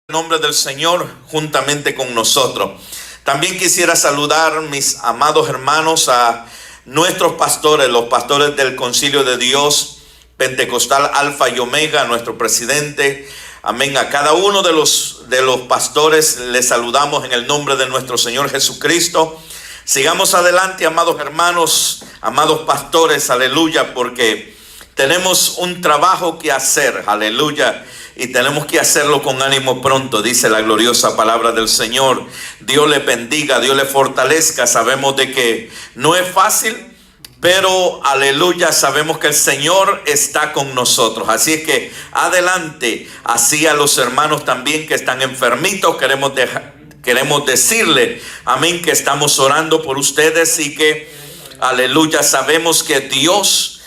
Nombre del Señor juntamente con nosotros. También quisiera saludar, mis amados hermanos, a nuestros pastores, los pastores del Concilio de Dios Pentecostal Alfa y Omega, nuestro presidente. Amén. A cada uno de los pastores les saludamos en el nombre de nuestro Señor Jesucristo. Sigamos adelante, amados hermanos, amados pastores, aleluya, porque tenemos un trabajo que hacer, aleluya. Y tenemos que hacerlo con ánimo pronto, dice la gloriosa palabra del Señor. Dios le bendiga, Dios le fortalezca. Sabemos de que no es fácil, pero aleluya, sabemos que el Señor está con nosotros. Así es que adelante, así a los hermanos también que están enfermitos, queremos decirle, amén, que estamos orando por ustedes y que, aleluya, sabemos que Dios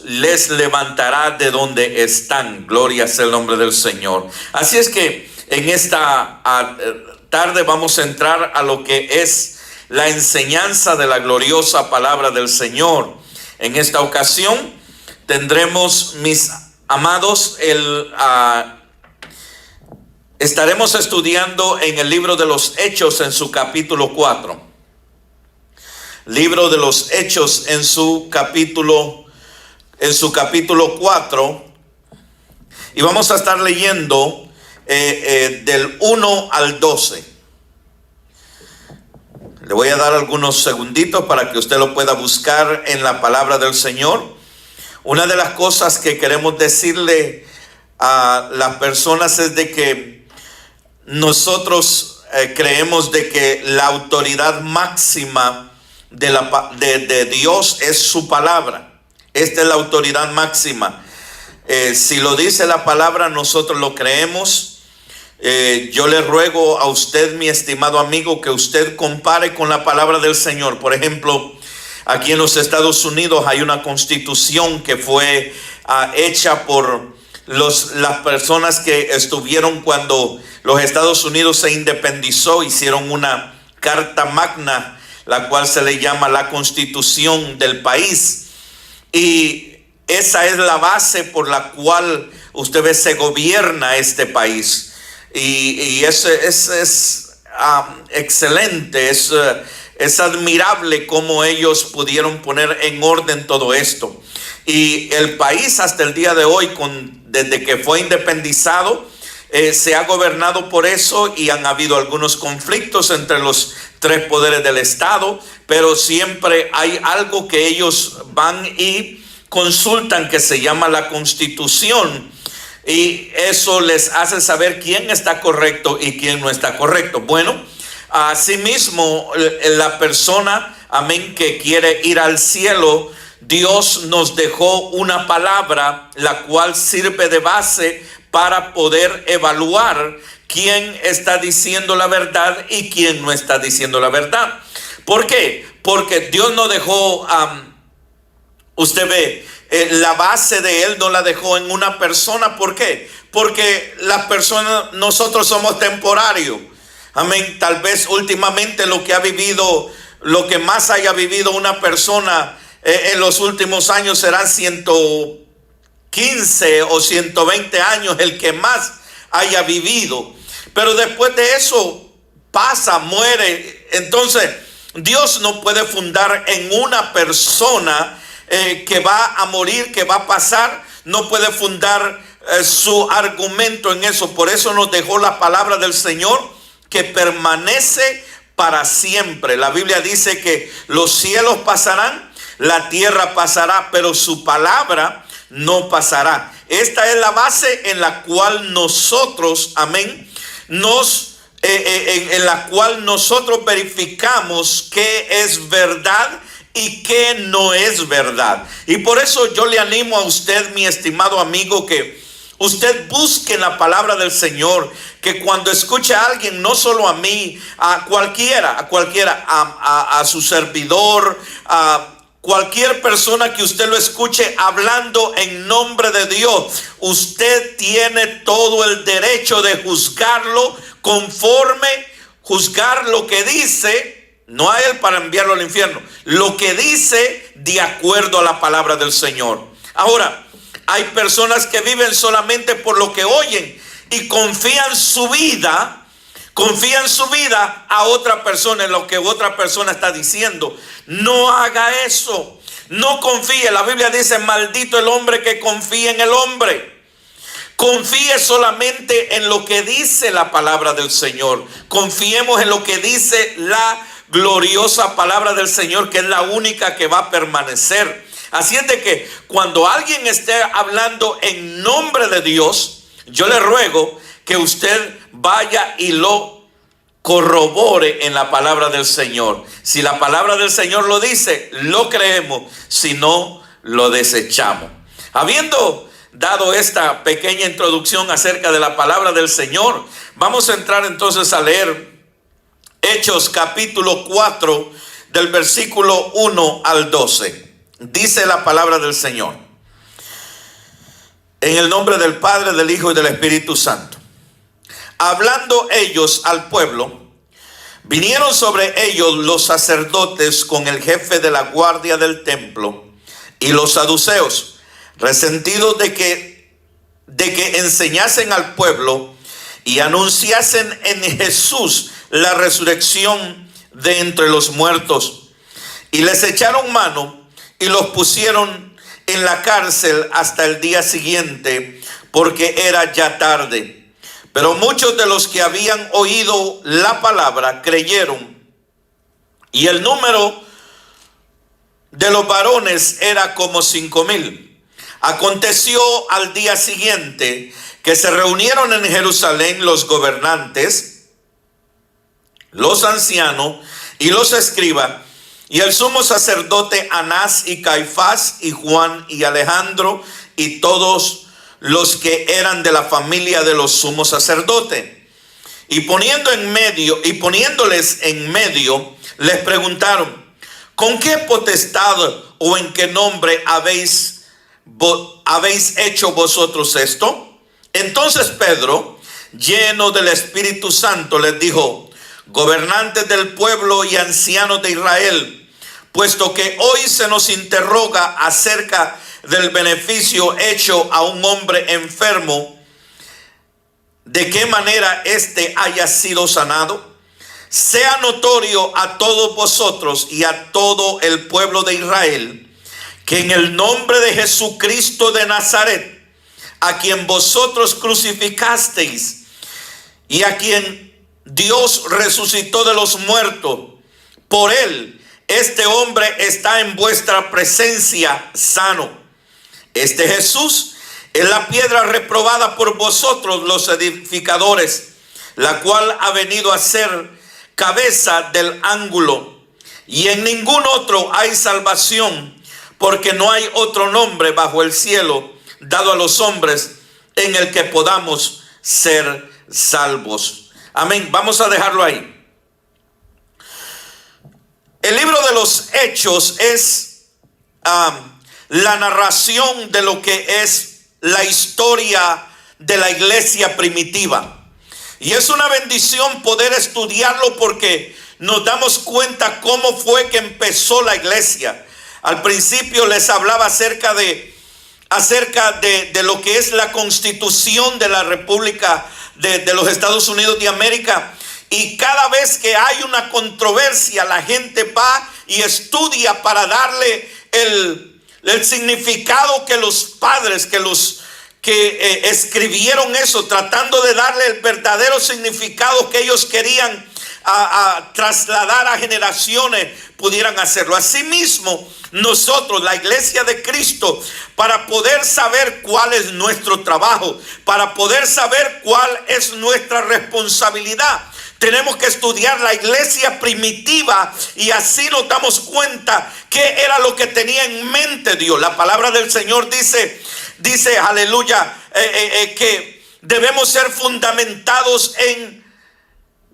les levantará de donde están. Gloria sea el nombre del Señor. Así es que en esta tarde vamos a entrar a lo que es la enseñanza de la gloriosa palabra del Señor. En esta ocasión tendremos, mis amados, estaremos estudiando en el libro de los Hechos en su capítulo 4. Libro de los Hechos en su capítulo 4, y vamos a estar leyendo del 1 al 12. Le voy a dar algunos segunditos para que usted lo pueda buscar en la palabra del Señor. Una de las cosas que queremos decirle a las personas es de que nosotros creemos de que la autoridad máxima de Dios es su palabra. Esta es la autoridad máxima. Si lo dice la palabra, nosotros lo creemos. Yo le ruego a usted, mi estimado amigo, que usted compare con la palabra del Señor. Por ejemplo, aquí en los Estados Unidos hay una constitución que fue hecha por las personas que estuvieron cuando los Estados Unidos se independizó. Hicieron una carta magna, la cual se le llama la Constitución del país, y esa es la base por la cual usted ve se gobierna este país, y eso es excelente, es admirable cómo ellos pudieron poner en orden todo esto, y el país hasta el día de hoy, desde que fue independizado, se ha gobernado por eso, y han habido algunos conflictos entre los tres poderes del Estado, pero siempre hay algo que ellos van y consultan que se llama la Constitución, y eso les hace saber quién está correcto y quién no está correcto. Bueno, asimismo, la persona, amén, que quiere ir al cielo, Dios nos dejó una palabra la cual sirve de base para poder evaluar quién está diciendo la verdad y quién no está diciendo la verdad. ¿Por qué? Porque Dios no dejó, usted ve, la base de Él no la dejó en una persona. ¿Por qué? Porque las personas, nosotros somos temporarios. Amén. Tal vez últimamente lo que más haya vivido una persona en los últimos años serán 115 o 120 años, el que más haya vivido. Pero después de eso pasa, muere. Entonces Dios no puede fundar en una persona que va a morir, que va a pasar. No puede fundar su argumento en eso. Por eso nos dejó la palabra del Señor, que permanece para siempre. La Biblia dice que los cielos pasarán, la tierra pasará, pero su palabra no pasará. Esta es la base en la cual nosotros, amén, en la cual nosotros verificamos qué es verdad y qué no es verdad. Y por eso yo le animo a usted, mi estimado amigo, que usted busque en la palabra del Señor, que cuando escuche a alguien, no solo a mí, a cualquiera, a su servidor, a cualquier persona que usted lo escuche hablando en nombre de Dios, usted tiene todo el derecho de juzgarlo juzgar lo que dice, no a él para enviarlo al infierno, lo que dice de acuerdo a la palabra del Señor. Ahora, hay personas que viven solamente por lo que oyen, y confían su vida a otra persona, en lo que otra persona está diciendo. No haga eso. No confíe. La Biblia dice: maldito el hombre que confía en el hombre. Confíe solamente en lo que dice la palabra del Señor. Confiemos en lo que dice la gloriosa palabra del Señor, que es la única que va a permanecer. Así es de que cuando alguien esté hablando en nombre de Dios, yo le ruego que usted vaya y lo corrobore en la palabra del Señor. Si la palabra del Señor lo dice, lo creemos; si no, lo desechamos. Habiendo dado esta pequeña introducción acerca de la palabra del Señor, vamos a entrar entonces a leer Hechos capítulo 4 del versículo 1 al 12. Dice la palabra del Señor: en el nombre del Padre, del Hijo y del Espíritu Santo. Hablando ellos al pueblo, vinieron sobre ellos los sacerdotes con el jefe de la guardia del templo y los saduceos, resentidos de que enseñasen al pueblo y anunciasen en Jesús la resurrección de entre los muertos. Y les echaron mano y los pusieron en la cárcel hasta el día siguiente, porque era ya tarde. Pero muchos de los que habían oído la palabra creyeron, y el número de los varones era como 5,000. Aconteció al día siguiente que se reunieron en Jerusalén los gobernantes, los ancianos y los escribas, y el sumo sacerdote Anás y Caifás y Juan y Alejandro y todos los que eran de la familia de los sumos sacerdotes. Y poniéndoles en medio, les preguntaron: ¿con qué potestad o en qué nombre habéis hecho vosotros esto? Entonces Pedro, lleno del Espíritu Santo, les dijo: gobernantes del pueblo y ancianos de Israel, puesto que hoy se nos interroga acerca del beneficio hecho a un hombre enfermo, de qué manera éste haya sido sanado, sea notorio a todos vosotros y a todo el pueblo de Israel, que en el nombre de Jesucristo de Nazaret, a quien vosotros crucificasteis y a quien Dios resucitó de los muertos, por él este hombre está en vuestra presencia sano. Este Jesús es la piedra reprobada por vosotros los edificadores, la cual ha venido a ser cabeza del ángulo. Y en ningún otro hay salvación, porque no hay otro nombre bajo el cielo dado a los hombres en el que podamos ser salvos. Amén. Vamos a dejarlo ahí. El libro de los Hechos es la narración de lo que es la historia de la iglesia primitiva. Y es una bendición poder estudiarlo, porque nos damos cuenta cómo fue que empezó la iglesia. Al principio les hablaba acerca de lo que es la constitución de la República de los Estados Unidos de América. Y cada vez que hay una controversia, la gente va y estudia para darle el significado que los padres, que escribieron eso, tratando de darle el verdadero significado que ellos querían a trasladar a generaciones, pudieran hacerlo. Asimismo, nosotros, la iglesia de Cristo, para poder saber cuál es nuestro trabajo, para poder saber cuál es nuestra responsabilidad, tenemos que estudiar la iglesia primitiva, y así nos damos cuenta qué era lo que tenía en mente Dios. La palabra del Señor dice, aleluya, que debemos ser fundamentados en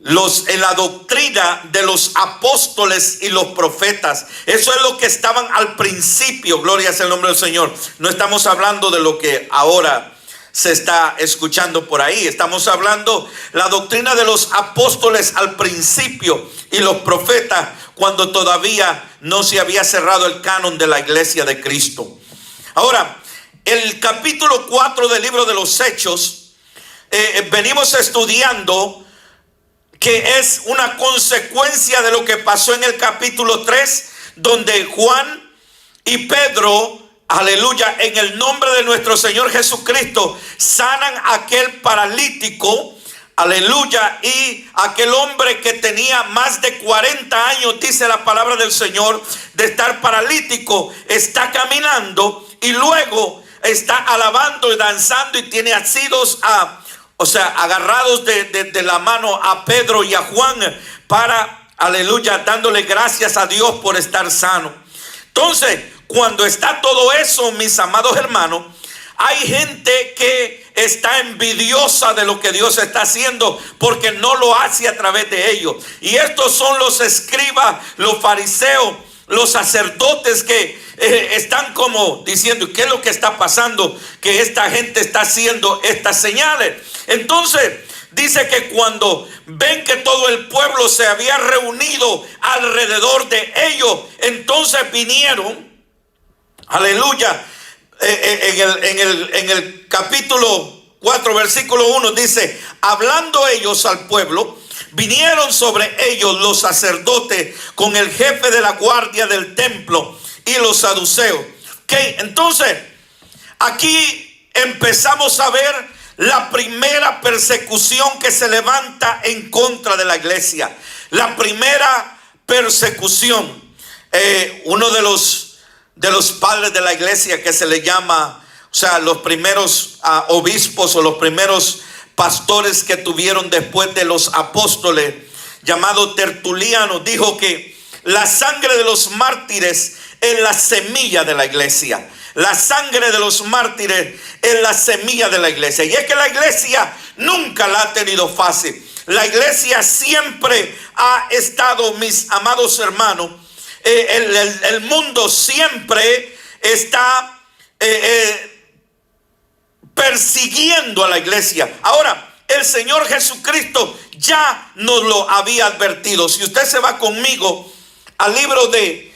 la doctrina de los apóstoles y los profetas. Eso es lo que estaban al principio. Gloria sea el nombre del Señor. No estamos hablando de lo que ahora se está escuchando por ahí. Estamos hablando la doctrina de los apóstoles al principio y los profetas, cuando todavía no se había cerrado el canon de la iglesia de Cristo. Ahora, el capítulo 4 del libro de los Hechos venimos estudiando, que es una consecuencia de lo que pasó en el capítulo 3, donde Juan y Pedro, aleluya, en el nombre de nuestro Señor Jesucristo, sanan a aquel paralítico, aleluya, y aquel hombre que tenía más de 40 años, dice la palabra del Señor, de estar paralítico, está caminando y luego está alabando y danzando y tiene asidos agarrados de la mano a Pedro y a Juan para, aleluya, dándole gracias a Dios por estar sano. Entonces, cuando está todo eso, mis amados hermanos, hay gente que está envidiosa de lo que Dios está haciendo porque no lo hace a través de ellos. Y estos son los escribas, los fariseos, los sacerdotes que están como diciendo, ¿qué es lo que está pasando? Que esta gente está haciendo estas señales. Entonces dice que cuando ven que todo el pueblo se había reunido alrededor de ellos, entonces vinieron, aleluya, en el capítulo 4 versículo 1 dice, hablando ellos al pueblo, vinieron sobre ellos los sacerdotes con el jefe de la guardia del templo y los saduceos. Entonces aquí empezamos a ver la primera persecución que se levanta en contra de la iglesia. La primera persecución. Uno de los padres de la iglesia, que se le llama, los primeros obispos o los primeros pastores que tuvieron después de los apóstoles, llamado Tertuliano, dijo que la sangre de los mártires es la semilla de la iglesia. La sangre de los mártires es la semilla de la iglesia. Y es que la iglesia nunca la ha tenido fácil. La iglesia siempre ha estado, mis amados hermanos, el mundo siempre está persiguiendo a la iglesia. Ahora, el Señor Jesucristo ya nos lo había advertido. Si usted se va conmigo al libro de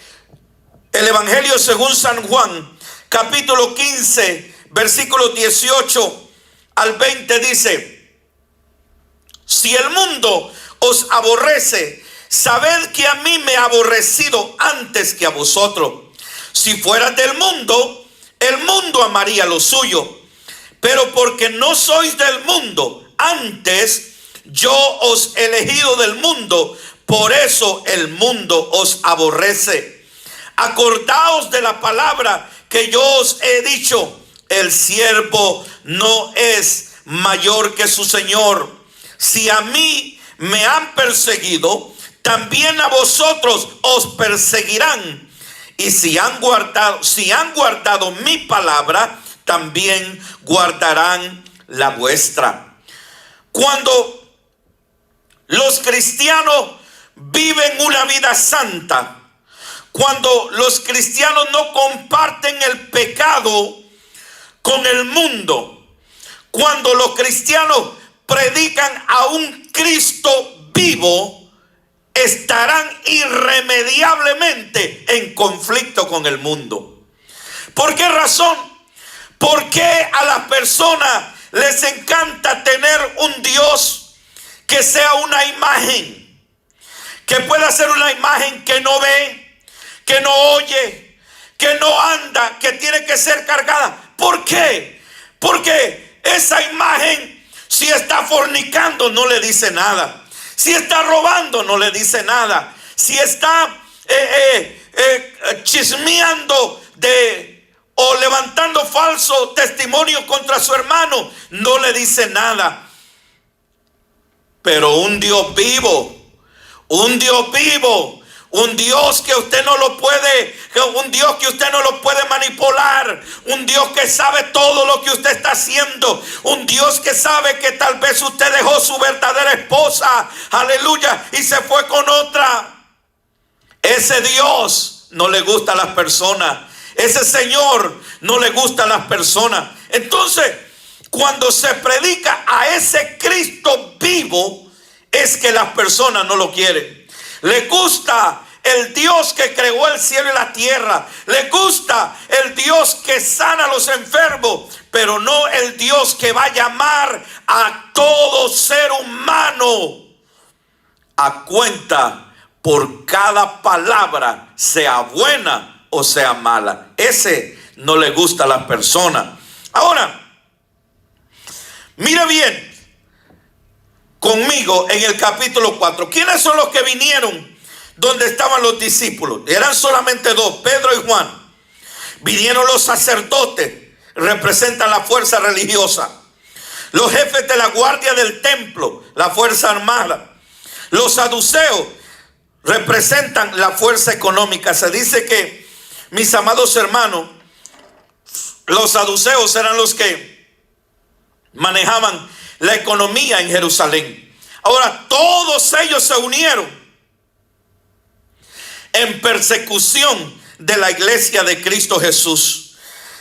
el Evangelio según San Juan, capítulo 15, versículos 18 al 20, dice: si el mundo os aborrece, sabed que a mí me ha aborrecido antes que a vosotros. Si fueras del mundo, el mundo amaría lo suyo. Pero porque no sois del mundo, antes yo os he elegido del mundo, por eso el mundo os aborrece. Acordaos de la palabra que yo os he dicho: el siervo no es mayor que su señor. Si a mí me han perseguido, también a vosotros os perseguirán. Y si han guardado mi palabra, también guardarán la vuestra. Cuando los cristianos viven una vida santa, cuando los cristianos no comparten el pecado con el mundo, cuando los cristianos predican a un Cristo vivo, estarán irremediablemente en conflicto con el mundo. ¿Por qué razón? Porque a las personas les encanta tener un Dios que sea una imagen, que pueda ser una imagen que no ve, que no oye, que no anda, que tiene que ser cargada. ¿Por qué? Porque esa imagen, si está fornicando, no le dice nada. Si está robando, no le dice nada. Si está chismeando o levantando falso testimonio contra su hermano, no le dice nada. Pero un Dios vivo, un Dios vivo, un Dios que usted no lo puede, un Dios que usted no lo puede manipular, un Dios que sabe todo lo que usted está haciendo, un Dios que sabe que tal vez usted dejó su verdadera esposa, aleluya, y se fue con otra. Ese Dios no le gusta a las personas. Ese Señor no le gusta a las personas. Entonces, cuando se predica a ese Cristo vivo, es que las personas no lo quieren. Les gusta el Dios que creó el cielo y la tierra. Le gusta el Dios que sana a los enfermos, pero no el Dios que va a llamar a todo ser humano a cuenta por cada palabra, sea buena o sea mala. Ese no le gusta a las personas. Ahora, mire bien conmigo en el capítulo 4. ¿Quiénes son los que vinieron donde estaban los discípulos? Eran solamente dos, Pedro y Juan. Vinieron los sacerdotes, representan la fuerza religiosa. Los jefes de la guardia del templo, la fuerza armada. Los saduceos representan la fuerza económica. Se dice que, mis amados hermanos, los saduceos eran los que manejaban la economía en Jerusalén. Ahora, todos ellos se unieron en persecución de la iglesia de Cristo Jesús.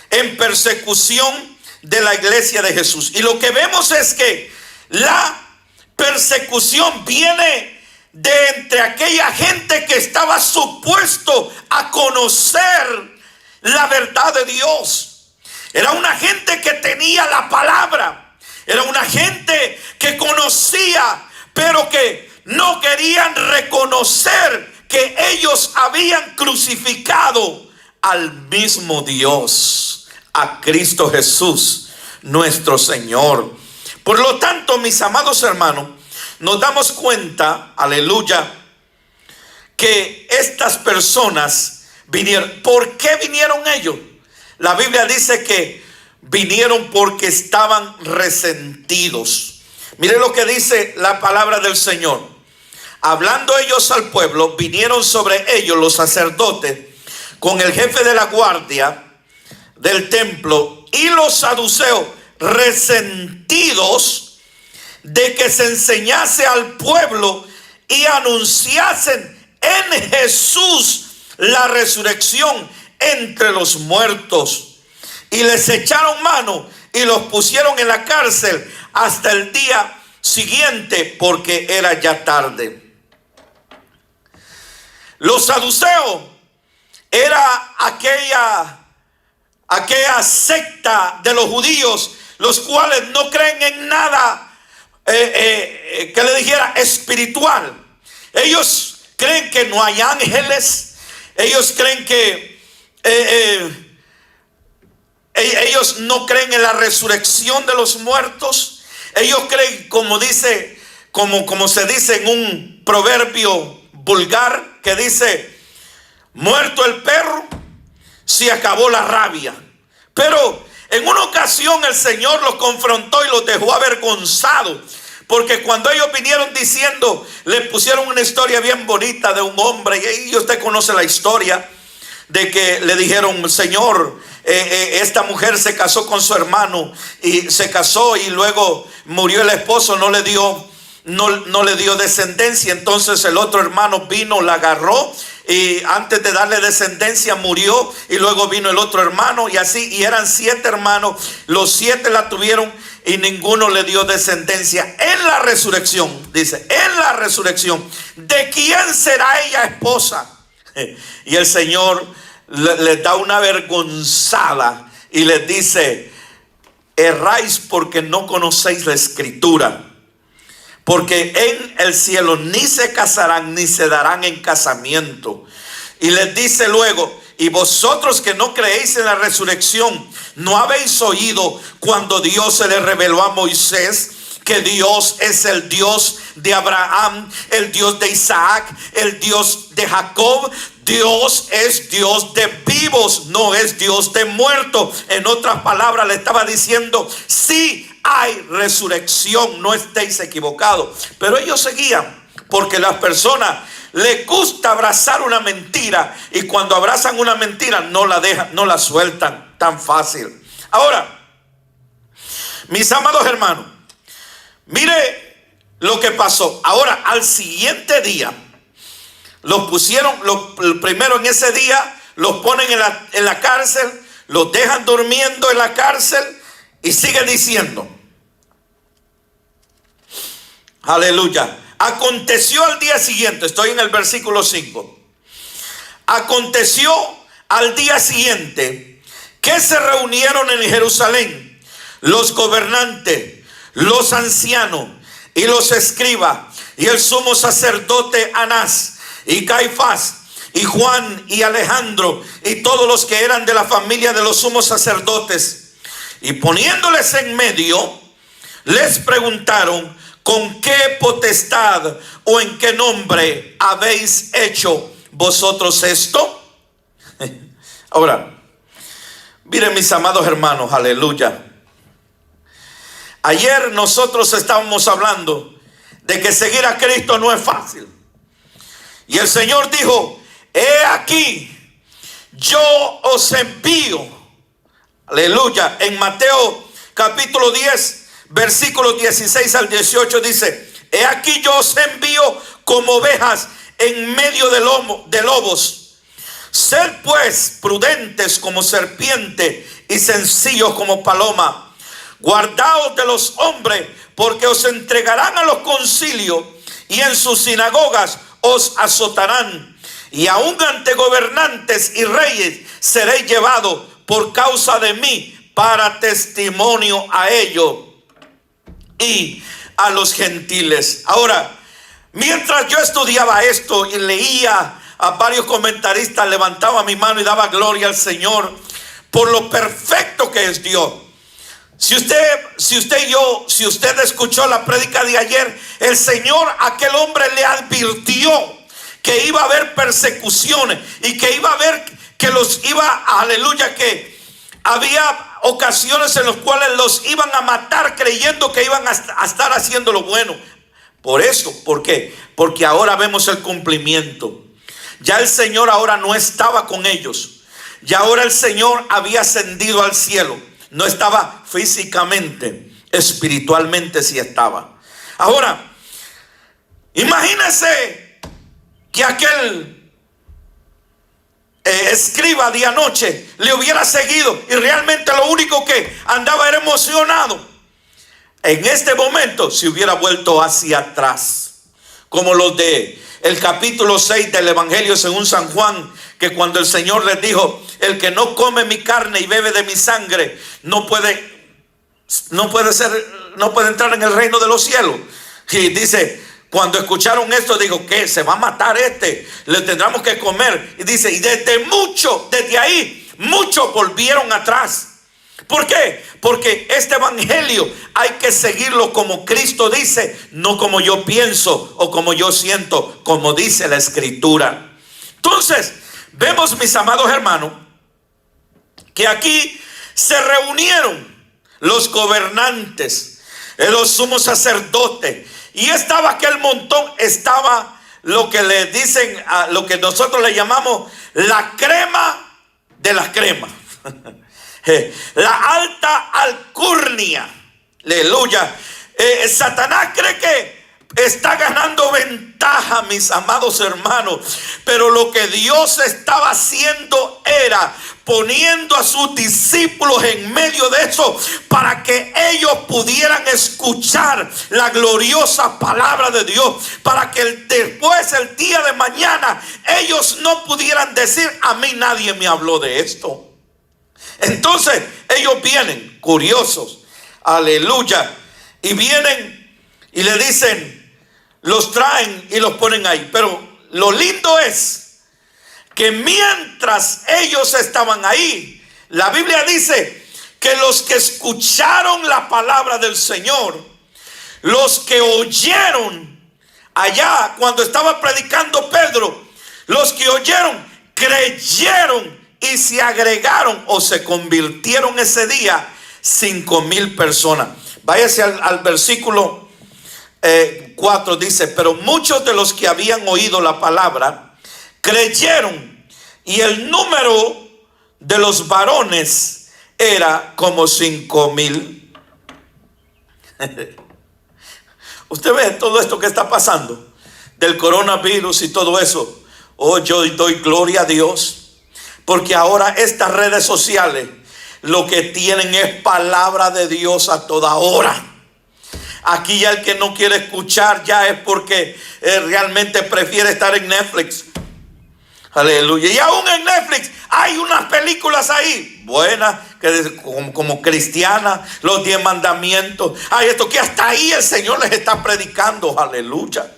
En persecución de la iglesia de Jesús. Y lo que vemos es que la persecución viene de entre aquella gente que estaba supuesto a conocer la verdad de Dios. Era una gente que tenía la palabra. Era una gente que conocía, pero que no querían reconocer que ellos habían crucificado al mismo Dios, a Cristo Jesús, nuestro Señor. Por lo tanto, mis amados hermanos, nos damos cuenta, aleluya, que estas personas vinieron. ¿Por qué vinieron ellos? La Biblia dice que vinieron porque estaban resentidos. Mire lo que dice la palabra del Señor. Hablando ellos al pueblo, vinieron sobre ellos los sacerdotes con el jefe de la guardia del templo y los saduceos, resentidos de que se enseñase al pueblo y anunciasen en Jesús la resurrección entre los muertos. Y les echaron mano y los pusieron en la cárcel hasta el día siguiente, porque era ya tarde. Los saduceos era aquella secta de los judíos, los cuales no creen en nada que le dijera espiritual. Ellos creen que no hay ángeles. Ellos creen que ellos no creen en la resurrección de los muertos. Ellos creen, como se dice en un proverbio vulgar, que dice: muerto el perro, se acabó la rabia. Pero en una ocasión el Señor los confrontó y los dejó avergonzados, porque cuando ellos vinieron diciendo, le pusieron una historia bien bonita de un hombre, y usted conoce la historia, de que le dijeron: Señor, esta mujer se casó con su hermano, y se casó y luego murió el esposo, no le dio descendencia. Entonces el otro hermano vino, la agarró, y antes de darle descendencia murió, y luego vino el otro hermano, y así, y eran 7 hermanos, los 7 la tuvieron y ninguno le dio descendencia. En la resurrección, dice, en la resurrección, ¿de quién será ella esposa? Y el Señor les da una vergonzada y les dice: erráis porque no conocéis la escritura, porque en el cielo ni se casarán ni se darán en casamiento. Y les dice luego: y vosotros que no creéis en la resurrección, ¿no habéis oído cuando Dios se le reveló a Moisés que Dios es el Dios de Abraham, el Dios de Isaac, el Dios de Jacob? Dios es Dios de vivos, no es Dios de muertos. En otras palabras, le estaba diciendo: sí hay resurrección, no estéis equivocados. Pero ellos seguían, porque las personas les gusta abrazar una mentira, y cuando abrazan una mentira no la dejan, no la sueltan tan fácil. Ahora, mis amados hermanos, mire lo que pasó. Ahora, al siguiente día, los pusieron, primero en ese día, los ponen en la cárcel, los dejan durmiendo en la cárcel, y sigue diciendo, aleluya. Aconteció al día siguiente, estoy en el versículo 5. Aconteció al día siguiente que se reunieron en Jerusalén los gobernantes, los ancianos y los escribas, y el sumo sacerdote Anás, y Caifás, y Juan, y Alejandro, y todos los que eran de la familia de los sumos sacerdotes. Y poniéndoles en medio, les preguntaron: ¿con qué potestad o en qué nombre habéis hecho vosotros esto? Ahora, miren, mis amados hermanos, aleluya. Ayer nosotros estábamos hablando de que seguir a Cristo no es fácil. Y el Señor dijo: he aquí, yo os envío. Aleluya. En Mateo capítulo 10, versículos 16 al 18 dice: he aquí yo os envío como ovejas en medio de lobos. Sed pues prudentes como serpiente y sencillos como paloma. Guardaos de los hombres, porque os entregarán a los concilios y en sus sinagogas os azotarán. Y aun ante gobernantes y reyes seréis llevados por causa de mí, para testimonio a ellos y a los gentiles. Ahora, mientras yo estudiaba esto y leía a varios comentaristas, levantaba mi mano y daba gloria al Señor por lo perfecto que es Dios. Si usted escuchó la prédica de ayer, el Señor a aquel hombre le advirtió que iba a haber persecuciones y que iba a haber, que los iba, aleluya, que había ocasiones en las cuales los iban a matar creyendo que iban a estar haciendo lo bueno. Por eso, ¿por qué? Porque ahora vemos el cumplimiento. Ya el Señor ahora no estaba con ellos. Ya ahora el Señor había ascendido al cielo. No estaba físicamente, espiritualmente sí estaba. Ahora, imagínese que aquel escriba de anoche le hubiera seguido y realmente lo único que andaba era emocionado. En este momento se hubiera vuelto hacia atrás, como los de el capítulo 6 del Evangelio según San Juan, que cuando el Señor les dijo: el que no come mi carne y bebe de mi sangre no puede entrar en el reino de los cielos. Y dice, cuando escucharon esto, dijo: ¿qué? ¿Se va a matar este? Le tendremos que comer. Y dice, y desde ahí muchos volvieron atrás. ¿Por qué? Porque este evangelio hay que seguirlo como Cristo dice, no como yo pienso o como yo siento, como dice la Escritura. Entonces, vemos, mis amados hermanos, que aquí se reunieron los gobernantes, los sumos sacerdotes, y estaba aquel montón, estaba lo que le dicen, a lo que nosotros le llamamos la crema de las cremas. La alta alcurnia. Aleluya. Satanás cree que está ganando ventaja, mis amados hermanos, pero lo que Dios estaba haciendo era poniendo a sus discípulos en medio de eso para que ellos pudieran escuchar la gloriosa palabra de Dios, para que después, el día de mañana, ellos no pudieran decir: a mí nadie me habló de esto. Entonces ellos vienen curiosos, aleluya, y vienen y le dicen, los traen y los ponen ahí. Pero lo lindo es que mientras ellos estaban ahí, la Biblia dice que los que escucharon la palabra del Señor, los que oyeron allá cuando estaba predicando Pedro, los que oyeron, creyeron y se agregaron o se convirtieron ese día 5,000 personas. Váyase al versículo 4, dice: pero muchos de los que habían oído la palabra creyeron, y el número de los varones era como 5,000. Usted ve todo esto que está pasando del coronavirus y todo eso. Oh, yo doy gloria a Dios, porque ahora estas redes sociales lo que tienen es palabra de Dios a toda hora. Aquí ya el que no quiere escuchar ya es porque realmente prefiere estar en Netflix. Aleluya. Y aún en Netflix hay unas películas ahí buenas, como cristianas, los 10 mandamientos. Hay esto que hasta ahí el Señor les está predicando. Aleluya.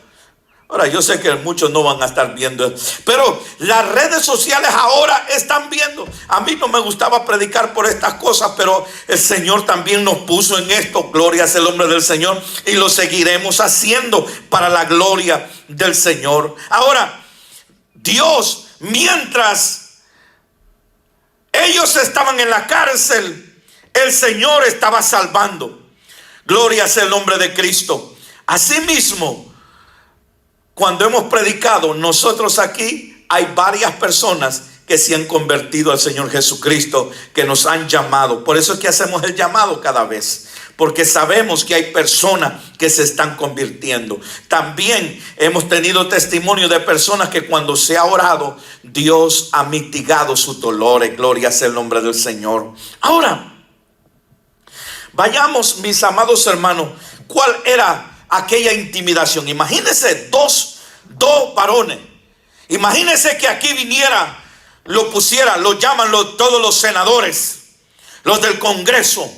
Ahora, yo sé que muchos no van a estar viendo, pero las redes sociales ahora están viendo. A mí no me gustaba predicar por estas cosas, pero el Señor también nos puso en esto. Gloria es el nombre del Señor, y lo seguiremos haciendo para la gloria del Señor. Ahora, Dios, mientras ellos estaban en la cárcel, el Señor estaba salvando. Gloria es el nombre de Cristo. Asimismo, cuando hemos predicado, nosotros aquí hay varias personas que se han convertido al Señor Jesucristo, que nos han llamado. Por eso es que hacemos el llamado cada vez, porque sabemos que hay personas que se están convirtiendo. También hemos tenido testimonio de personas que cuando se ha orado, Dios ha mitigado sus dolores. Gloria sea el nombre del Señor. Ahora, vayamos, mis amados hermanos, ¿cuál era aquella intimidación? Imagínense dos varones. Imagínense que aquí viniera, lo llaman todos los senadores, los del Congreso,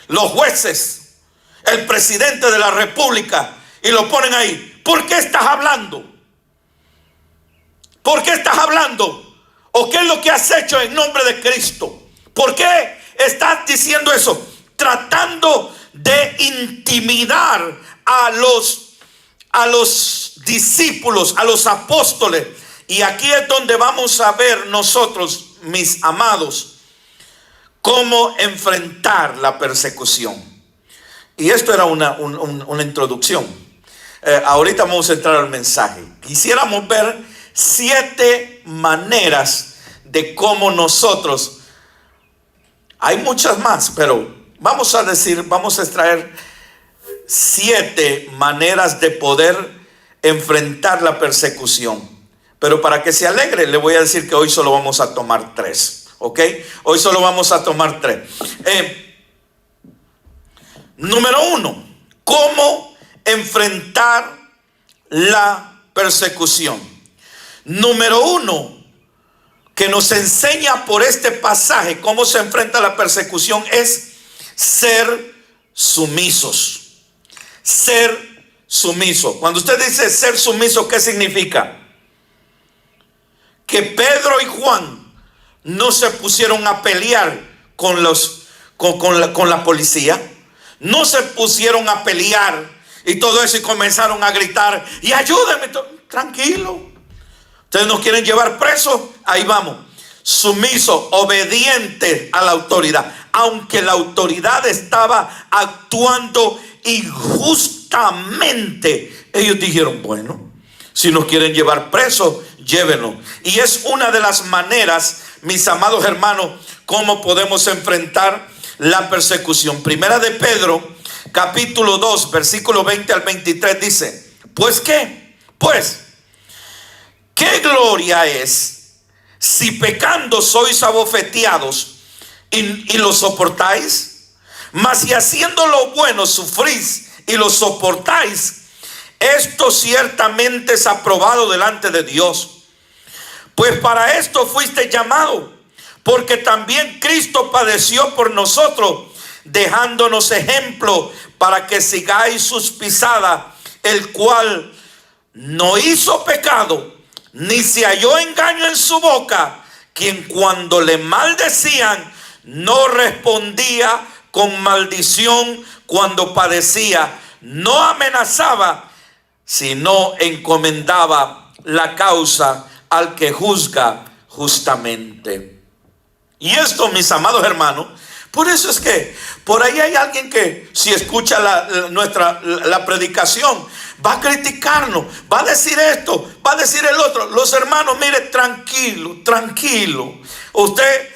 los jueces, el presidente de la República, y lo ponen ahí. ¿Por qué estás hablando? ¿Por qué estás hablando? ¿O qué es lo que has hecho en nombre de Cristo? ¿Por qué estás diciendo eso? Tratando de intimidar a los discípulos, a los apóstoles. Y aquí es donde vamos a ver nosotros, mis amados, cómo enfrentar la persecución. Y esto era una introducción. Ahorita vamos a entrar al mensaje. Quisiéramos ver 7 maneras de cómo nosotros, hay muchas más, pero vamos a extraer 7 maneras de poder enfrentar la persecución. Pero para que se alegre, le voy a decir que hoy solo vamos a tomar 3. ¿Ok? Hoy solo vamos a tomar 3. Número 1, ¿cómo enfrentar la persecución? Número 1, que nos enseña por este pasaje cómo se enfrenta la persecución, es ser sumisos. Ser sumiso. Cuando usted dice ser sumiso, ¿qué significa? Que Pedro y Juan no se pusieron a pelear con la policía. No se pusieron a pelear y todo eso y comenzaron a gritar y ayúdenme. Tranquilo. Ustedes nos quieren llevar presos, ahí vamos. Sumiso, obediente a la autoridad. Aunque la autoridad estaba actuando injustamente, ellos dijeron, bueno, si nos quieren llevar presos, llévenos. Y es una de las maneras, mis amados hermanos, cómo podemos enfrentar la persecución. Primera de Pedro, capítulo 2, versículo 20 al 23 dice, ¿pues qué? Pues, ¿qué gloria es si pecando sois abofeteados y lo soportáis? Mas si haciendo lo bueno sufrís y lo soportáis, esto ciertamente es aprobado delante de Dios. Pues para esto fuiste llamado, porque también Cristo padeció por nosotros, dejándonos ejemplo para que sigáis sus pisadas, el cual no hizo pecado, ni se halló engaño en su boca, quien cuando le maldecían no respondía con maldición cuando padecía, no amenazaba, sino encomendaba la causa al que juzga justamente. Y esto, mis amados hermanos, por eso es que por ahí hay alguien que si escucha la predicación va a criticarnos, va a decir esto, va a decir el otro. Los hermanos, mire, tranquilo. Usted,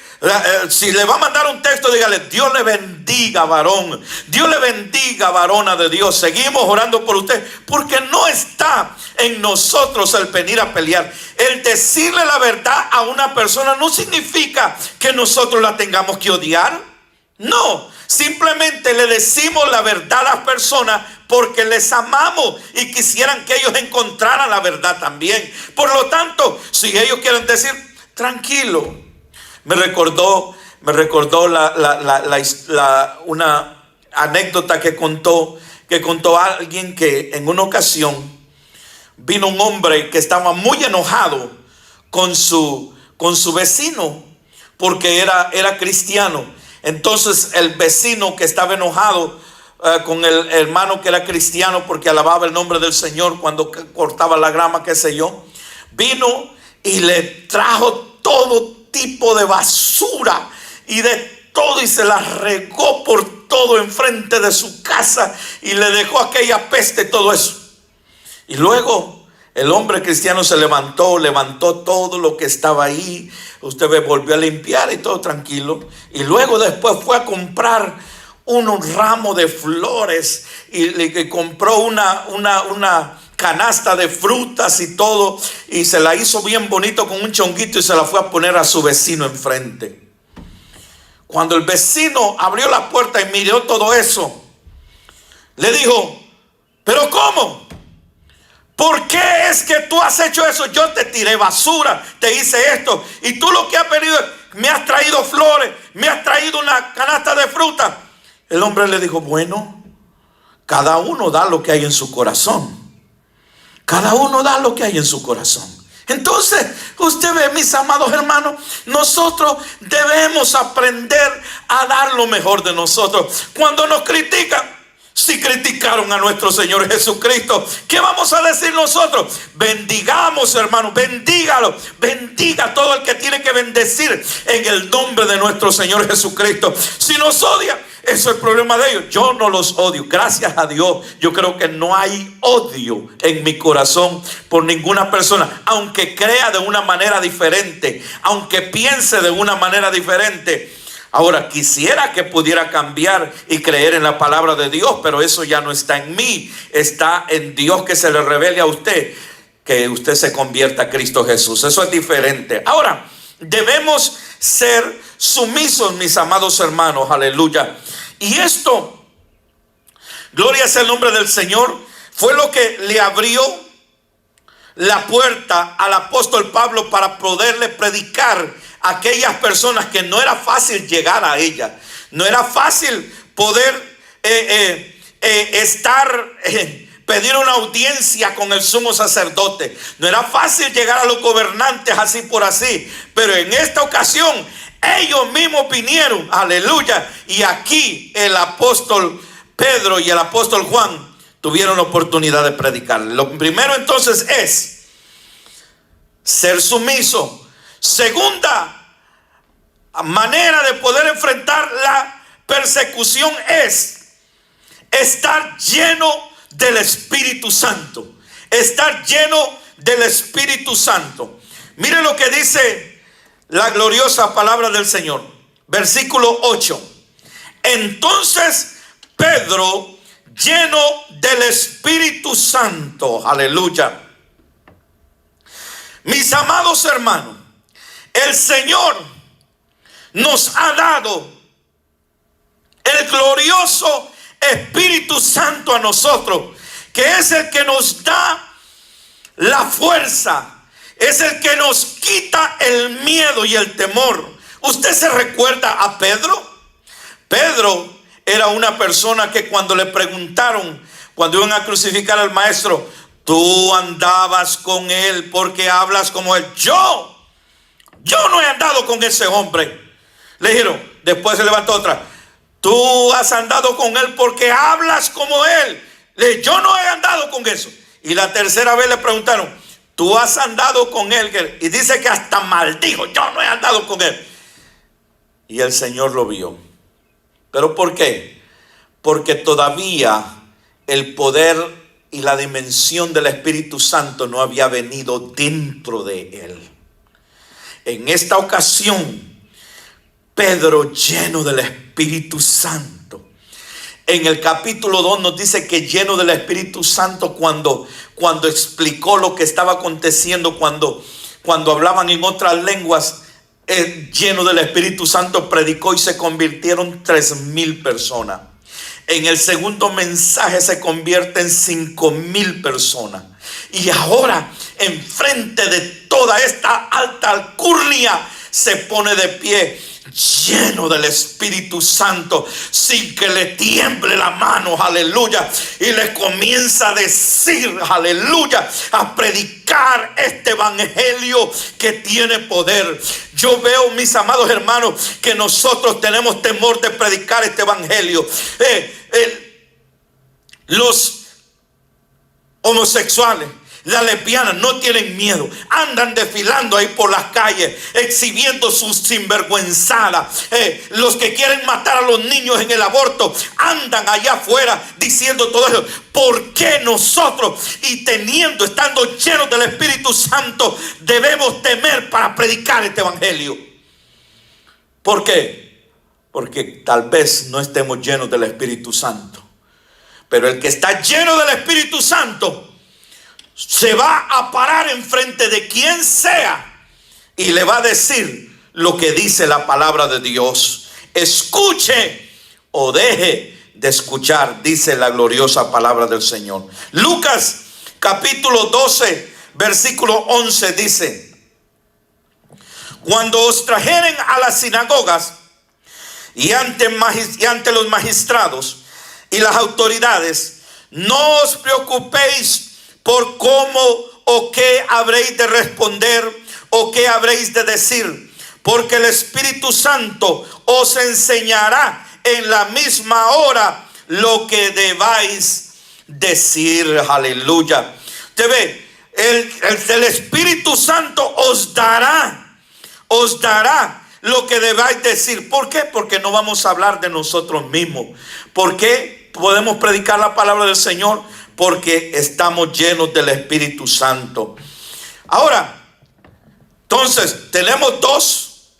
si le va a mandar un texto, dígale, Dios le bendiga, varón. Dios le bendiga, varona de Dios. Seguimos orando por usted, porque no está en nosotros el venir a pelear. El decirle la verdad a una persona no significa que nosotros la tengamos que odiar. No, Simplemente le decimos la verdad a las personas porque les amamos y quisieran que ellos encontraran la verdad también. Por lo tanto, si ellos quieren decir, tranquilo. Me recordó una anécdota que contó alguien que en una ocasión vino un hombre que estaba muy enojado con su vecino porque era cristiano. Entonces el vecino que estaba enojado con el hermano que era cristiano porque alababa el nombre del Señor cuando cortaba la grama, qué sé yo, vino y le trajo todo tipo de basura y de todo y se la regó por todo enfrente de su casa y le dejó aquella peste, todo eso. Y luego el hombre cristiano se levantó todo lo que estaba ahí. Usted ve, volvió a limpiar y todo tranquilo. Y luego después fue a comprar un ramo de flores y compró una canasta de frutas y todo. Y se la hizo bien bonito con un chonguito y se la fue a poner a su vecino enfrente. Cuando el vecino abrió la puerta y miró todo eso, le dijo, ¿pero cómo? ¿Por qué es que tú has hecho eso? Yo te tiré basura, te hice esto, y tú lo que has venido, me has traído flores, me has traído una canasta de fruta. El hombre le dijo, bueno, cada uno da lo que hay en su corazón. Cada uno da lo que hay en su corazón. Entonces, usted ve, mis amados hermanos, nosotros debemos aprender a dar lo mejor de nosotros. Cuando nos critican, si criticaron a nuestro Señor Jesucristo, ¿qué vamos a decir nosotros? Bendigamos, hermanos, bendígalo, bendiga a todo el que tiene que bendecir en el nombre de nuestro Señor Jesucristo. Si nos odian, eso es el problema de ellos. Yo no los odio, gracias a Dios. Yo creo que no hay odio en mi corazón por ninguna persona, aunque crea de una manera diferente, aunque piense de una manera diferente. Ahora, quisiera que pudiera cambiar y creer en la palabra de Dios, pero eso ya no está en mí, está en Dios, que se le revele a usted, que usted se convierta a Cristo Jesús. Eso es diferente. Ahora, debemos ser sumisos, mis amados hermanos, aleluya. Y esto, gloria sea el nombre del Señor, fue lo que le abrió la puerta al apóstol Pablo para poderle predicar a aquellas personas que no era fácil llegar a ellas. No era fácil poder pedir una audiencia con el sumo sacerdote. No era fácil llegar a los gobernantes así por así. Pero en esta ocasión ellos mismos vinieron, aleluya. Y aquí el apóstol Pedro y el apóstol Juan tuvieron la oportunidad de predicar. Lo primero entonces es ser sumiso. Segunda manera de poder enfrentar la persecución es estar lleno del Espíritu Santo. Estar lleno del Espíritu Santo. Mire lo que dice la gloriosa palabra del Señor. Versículo 8. Entonces Pedro, lleno del Espíritu Santo, aleluya. Mis amados hermanos, el Señor nos ha dado el glorioso Espíritu Santo a nosotros, que es el que nos da la fuerza, es el que nos quita el miedo y el temor. ¿Usted se recuerda a Pedro? Pedro era una persona que cuando le preguntaron, cuando iban a crucificar al maestro, tú andabas con él porque hablas como él. Yo no he andado con ese hombre. Le dijeron, después se levantó otra, tú has andado con él porque hablas como él. Le dije, yo no he andado con eso. Y la tercera vez le preguntaron, tú has andado con él. Y dice que hasta maldijo, yo no he andado con él. Y el Señor lo vio. ¿Pero por qué? Porque todavía el poder y la dimensión del Espíritu Santo no había venido dentro de él. En esta ocasión, Pedro, lleno del Espíritu Santo, en el capítulo 2 nos dice que lleno del Espíritu Santo cuando explicó lo que estaba aconteciendo, cuando hablaban en otras lenguas, lleno del Espíritu Santo, predicó y se convirtieron 3,000 personas. En el segundo mensaje se convierten 5,000 personas. Y ahora, enfrente de toda esta alta alcurnia, se pone de pie, lleno del Espíritu Santo, sin que le tiemble la mano, aleluya, y le comienza a decir, aleluya, a predicar este evangelio que tiene poder. Yo veo, mis amados hermanos, que nosotros tenemos temor de predicar este evangelio. Los homosexuales, las lesbianas no tienen miedo, andan desfilando ahí por las calles, exhibiendo sus sinvergüenzadas. Los que quieren matar a los niños en el aborto, andan allá afuera diciendo todo eso. ¿Por qué nosotros, estando llenos del Espíritu Santo, debemos temer para predicar este evangelio? ¿Por qué? Porque tal vez no estemos llenos del Espíritu Santo, pero el que está lleno del Espíritu Santo se va a parar enfrente de quien sea y le va a decir lo que dice la palabra de Dios. Escuche o deje de escuchar, dice la gloriosa palabra del Señor. Lucas capítulo 12 versículo 11 dice: cuando os trajeren a las sinagogas y ante los magistrados y las autoridades, no os preocupéis por cómo o qué habréis de responder o qué habréis de decir, porque el Espíritu Santo os enseñará en la misma hora lo que debáis decir. Aleluya. Usted ve, el Espíritu Santo os dará lo que debáis decir. ¿Por qué? Porque no vamos a hablar de nosotros mismos. ¿Por qué podemos predicar la palabra del Señor? Porque estamos llenos del Espíritu Santo. Ahora, entonces, tenemos dos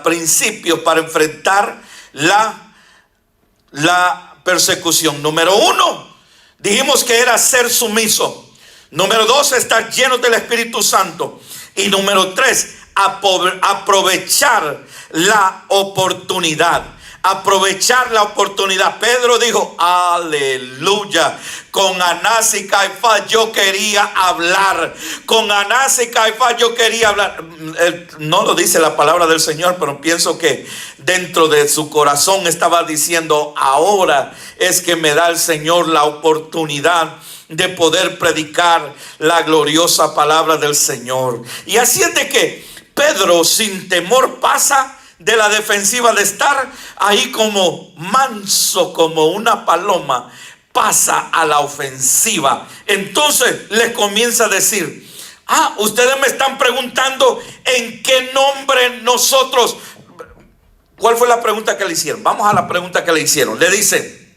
principios para enfrentar la persecución. Número 1, dijimos que era ser sumiso. Número 2, estar llenos del Espíritu Santo. Y número 3, aprovechar la oportunidad. Aprovechar la oportunidad. Pedro dijo, aleluya, con Anás y Caifás yo quería hablar. Con Anás y Caifás yo quería hablar. No lo dice la palabra del Señor, pero pienso que dentro de su corazón estaba diciendo, ahora es que me da el Señor la oportunidad de poder predicar la gloriosa palabra del Señor. Y así es de que Pedro sin temor pasa de la defensiva de estar ahí como manso, como una paloma, pasa a la ofensiva. Entonces les comienza a decir, ustedes me están preguntando en qué nombre nosotros. ¿Cuál fue la pregunta que le hicieron? Vamos a la pregunta que le hicieron. Le dice,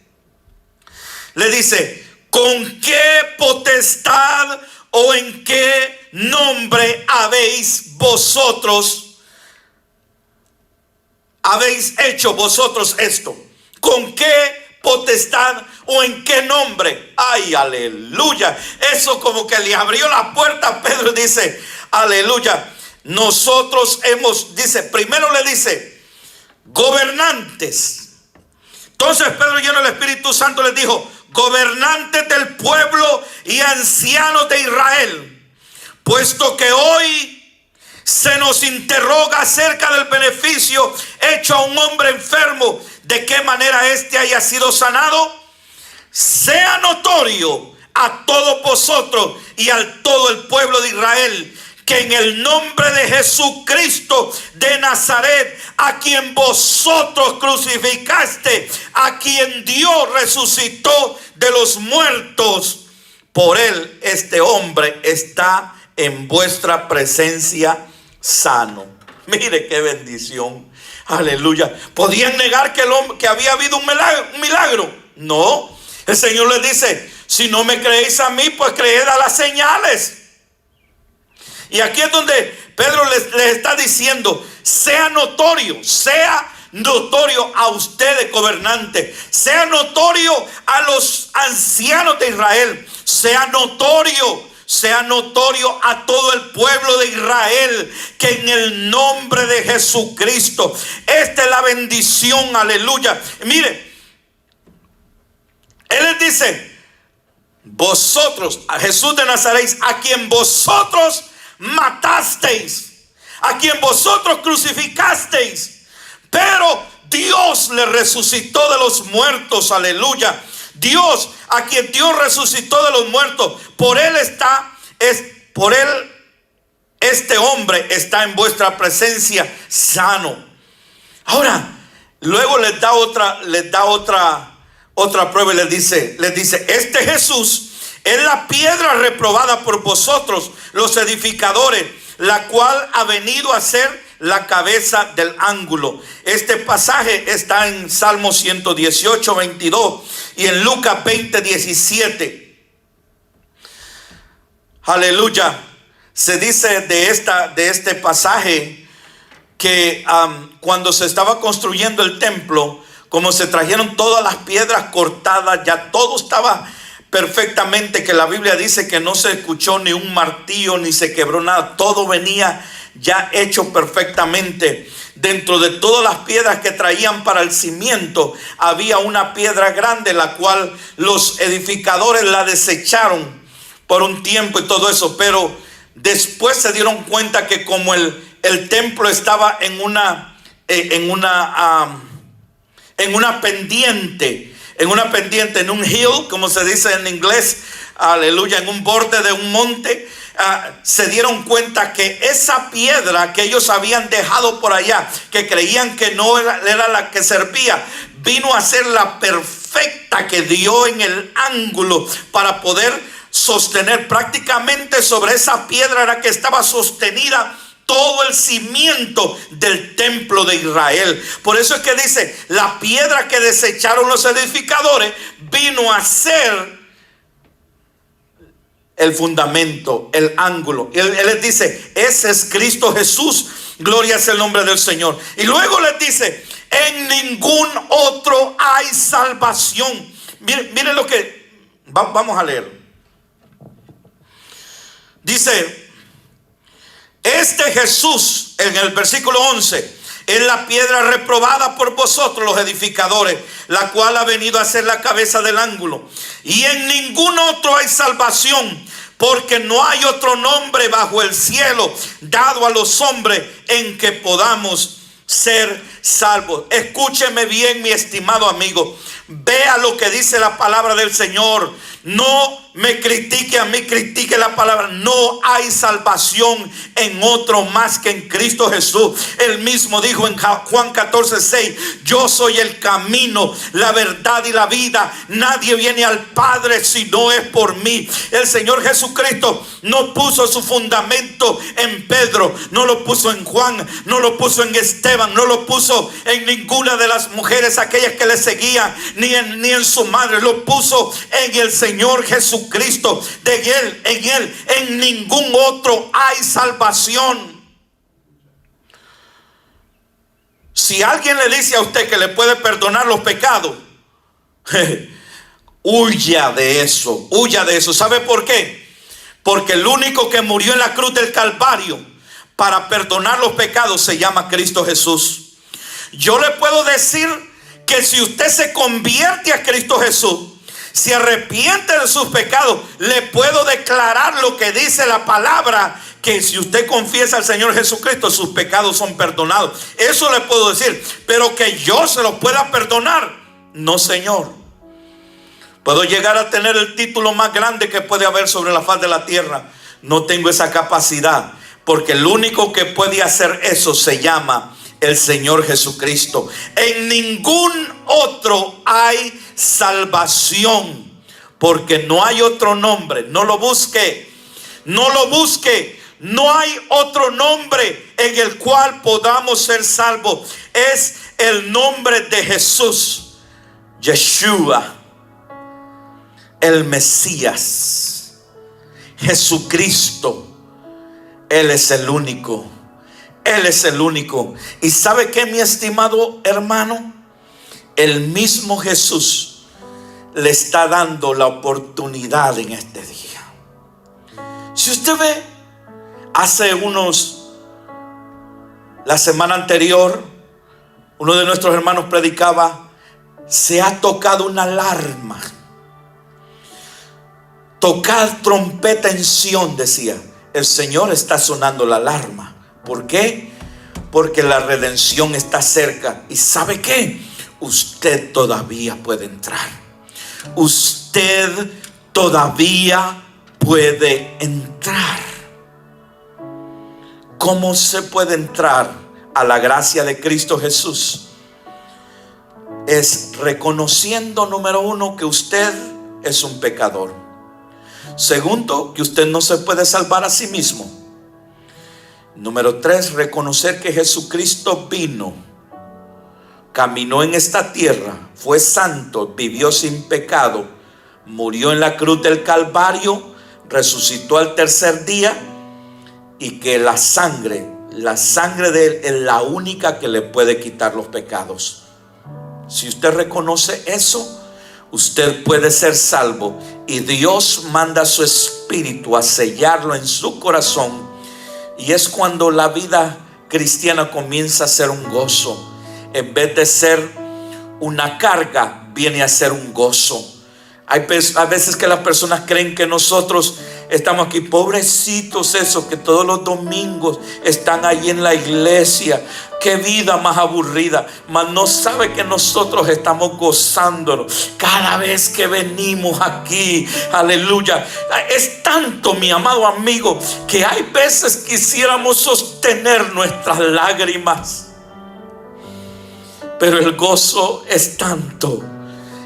¿con qué potestad o en qué nombre habéis hecho vosotros esto? ¿Con qué potestad o en qué nombre? Ay, aleluya. Eso como que le abrió la puerta a Pedro y dice, aleluya. Nosotros primero le dice, gobernantes. Entonces Pedro, lleno del Espíritu Santo, les dijo, gobernantes del pueblo y ancianos de Israel, puesto que hoy se nos interroga acerca del beneficio hecho a un hombre enfermo, de qué manera éste haya sido sanado, sea notorio a todos vosotros y a todo el pueblo de Israel, que en el nombre de Jesucristo de Nazaret, a quien vosotros crucificaste, a quien Dios resucitó de los muertos, por él este hombre está en vuestra presencia sano. Mire qué bendición. Aleluya. ¿Podían negar que había habido un milagro? No. El Señor les dice, si no me creéis a mí, pues creed a las señales. Y aquí es donde Pedro les está diciendo, sea notorio a ustedes gobernantes, sea notorio a los ancianos de Israel, sea notorio sea notorio a todo el pueblo de Israel que en el nombre de Jesucristo, esta es la bendición, aleluya. Mire, Él les dice: vosotros, a Jesús de Nazaret, a quien vosotros matasteis, a quien vosotros crucificasteis, pero Dios le resucitó de los muertos, aleluya. Dios, a quien Dios resucitó de los muertos, por él este hombre está en vuestra presencia sano. Ahora, luego les da otra prueba y les dice, este Jesús es la piedra reprobada por vosotros, los edificadores, la cual ha venido a ser la cabeza del ángulo. Este pasaje está en Salmo 118, 22 y en Lucas 20, 17. Aleluya. Se dice de este pasaje que cuando se estaba construyendo el templo, como se trajeron todas las piedras cortadas, ya todo estaba perfectamente, que la Biblia dice que no se escuchó ni un martillo ni se quebró nada, todo venía ya hecho perfectamente. Dentro de todas las piedras que traían para el cimiento había una piedra grande, la cual los edificadores la desecharon por un tiempo y todo eso, pero después se dieron cuenta que como el templo estaba en una pendiente, en un hill, como se dice en inglés, aleluya, en un borde de un monte, se dieron cuenta que esa piedra que ellos habían dejado por allá, que creían que no era la que servía, vino a ser la perfecta que dio en el ángulo para poder sostener. Prácticamente sobre esa piedra era que estaba sostenida todo el cimiento del templo de Israel. Por eso es que dice, la piedra que desecharon los edificadores vino a ser el fundamento, el ángulo. Él les dice, ese es Cristo Jesús, gloria es el nombre del Señor. Y luego les dice, en ningún otro hay salvación. Miren lo que vamos a leer. Dice, este Jesús, en el versículo 11, es la piedra reprobada por vosotros los edificadores, la cual ha venido a ser la cabeza del ángulo. Y en ningún otro hay salvación, porque no hay otro nombre bajo el cielo dado a los hombres en que podamos ser salvos. Escúcheme bien, mi estimado amigo. Vea lo que dice la palabra del Señor. No me critique a mí, critique la palabra. No hay salvación en otro más que en Cristo Jesús. Él mismo dijo en Juan 14:6, yo soy el camino, la verdad y la vida. Nadie viene al Padre si no es por mí. El Señor Jesucristo no puso su fundamento en Pedro, no lo puso en Juan, no lo puso en Esteban, no lo puso en ninguna de las mujeres aquellas que le seguían, ni en su madre. Lo puso en el Señor Jesucristo. En ningún otro hay salvación. Si alguien le dice a usted que le puede perdonar los pecados, huya de eso, huya de eso. ¿Sabe por qué? Porque el único que murió en la cruz del Calvario para perdonar los pecados se llama Cristo Jesús. Yo le puedo decir que si usted se convierte a Cristo Jesús, se arrepiente de sus pecados, le puedo declarar lo que dice la palabra, que si usted confiesa al Señor Jesucristo, sus pecados son perdonados. Eso le puedo decir, pero que yo se los pueda perdonar, no, Señor. Puedo llegar a tener el título más grande que puede haber sobre la faz de la tierra, no tengo esa capacidad, porque el único que puede hacer eso se llama el Señor Jesucristo. En ningún otro hay salvación, porque no hay otro nombre. No lo busque, no lo busque. No hay otro nombre en el cual podamos ser salvos. Es el nombre de Jesús, Yeshua, el Mesías, Jesucristo. Él es el único. Él es el único. ¿Y sabe qué, mi estimado hermano? El mismo Jesús le está dando la oportunidad en este día. Si usted ve, la semana anterior, uno de nuestros hermanos predicaba: se ha tocado una alarma. Tocar trompeta en Sión, decía. El Señor está sonando la alarma. ¿Por qué? Porque la redención está cerca. ¿Y sabe qué? Usted todavía puede entrar. Usted todavía puede entrar. ¿Cómo se puede entrar a la gracia de Cristo Jesús? Es reconociendo, número uno, que usted es un pecador. Segundo, que usted no se puede salvar a sí mismo. Número tres, reconocer que Jesucristo vino, caminó en esta tierra, fue santo, vivió sin pecado, murió en la cruz del Calvario, resucitó al tercer día, y que la sangre de Él es la única que le puede quitar los pecados. Si usted reconoce eso, usted puede ser salvo, y Dios manda a su Espíritu a sellarlo en su corazón. Y es cuando la vida cristiana comienza a ser un gozo. En vez de ser una carga, viene a ser un gozo. Hay veces que las personas creen que nosotros estamos aquí, pobrecitos esos que todos los domingos están ahí en la iglesia. Qué vida más aburrida. Mas no sabe que nosotros estamos gozándonos cada vez que venimos aquí. Aleluya. Es tanto, mi amado amigo, que hay veces quisiéramos sostener nuestras lágrimas. Pero el gozo es tanto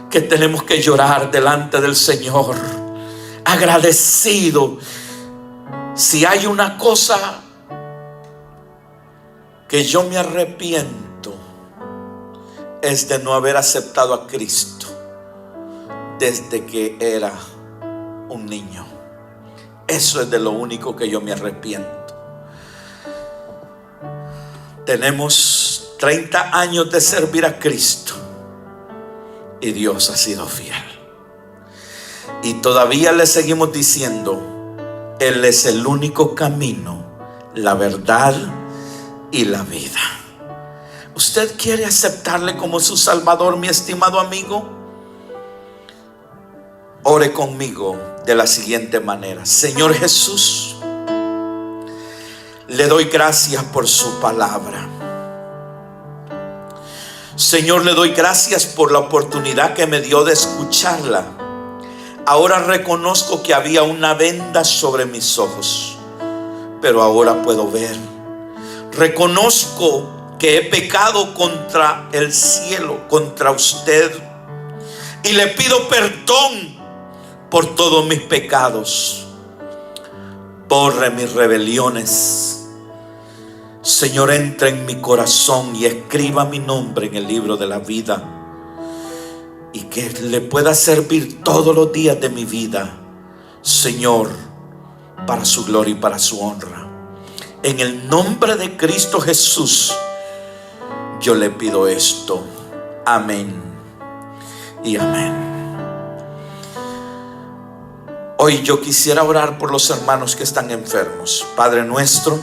que tenemos que llorar delante del Señor, agradecido. Si hay una cosa que yo me arrepiento, es de no haber aceptado a Cristo desde que era un niño. Eso es de lo único que yo me arrepiento. Tenemos 30 años de servir a Cristo y Dios ha sido fiel. Y todavía le seguimos diciendo: Él es el único camino, la verdad y la vida. ¿Usted quiere aceptarle como su Salvador, mi estimado amigo? Ore conmigo de la siguiente manera: Señor Jesús, le doy gracias por su palabra. Señor, le doy gracias por la oportunidad que me dio de escucharla. Ahora reconozco que había una venda sobre mis ojos, pero ahora puedo ver. Reconozco que he pecado contra el cielo, contra usted, y le pido perdón por todos mis pecados. Borre mis rebeliones. Señor, entra en mi corazón y escriba mi nombre en el libro de la vida, y que le pueda servir todos los días de mi vida, Señor, para su gloria y para su honra. En el nombre de Cristo Jesús, yo le pido esto. Amén y amén. Hoy yo quisiera orar por los hermanos que están enfermos. Padre nuestro,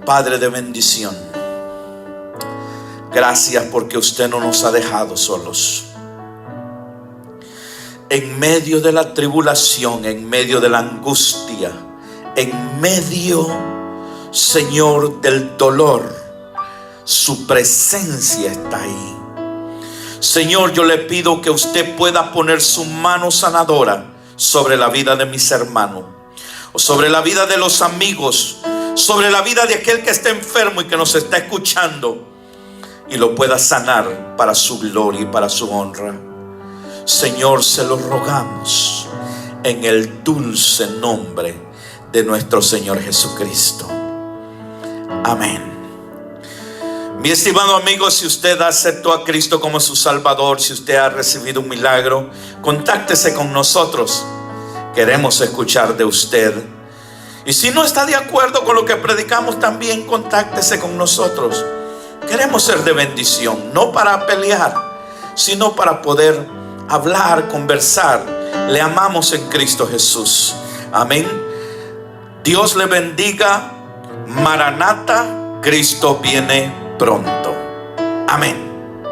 Padre de bendición, gracias porque usted no nos ha dejado solos. En medio de la tribulación, en medio de la angustia, en medio, Señor, del dolor, su presencia está ahí. Señor, yo le pido que usted pueda poner su mano sanadora sobre la vida de mis hermanos, o sobre la vida de los amigos, sobre la vida de aquel que está enfermo y que nos está escuchando, y lo pueda sanar para su gloria y para su honra. Señor, se lo rogamos en el dulce nombre de nuestro Señor Jesucristo. Amén. Mi estimado amigo, si usted aceptó a Cristo como su Salvador, si usted ha recibido un milagro, contáctese con nosotros. Queremos escuchar de usted. Y si no está de acuerdo con lo que predicamos, también contáctese con nosotros. Queremos ser de bendición, no para pelear, sino para poder hablar, conversar Le amamos en Cristo Jesús. Amén. Dios le bendiga. Maranata, Cristo viene pronto. Amén.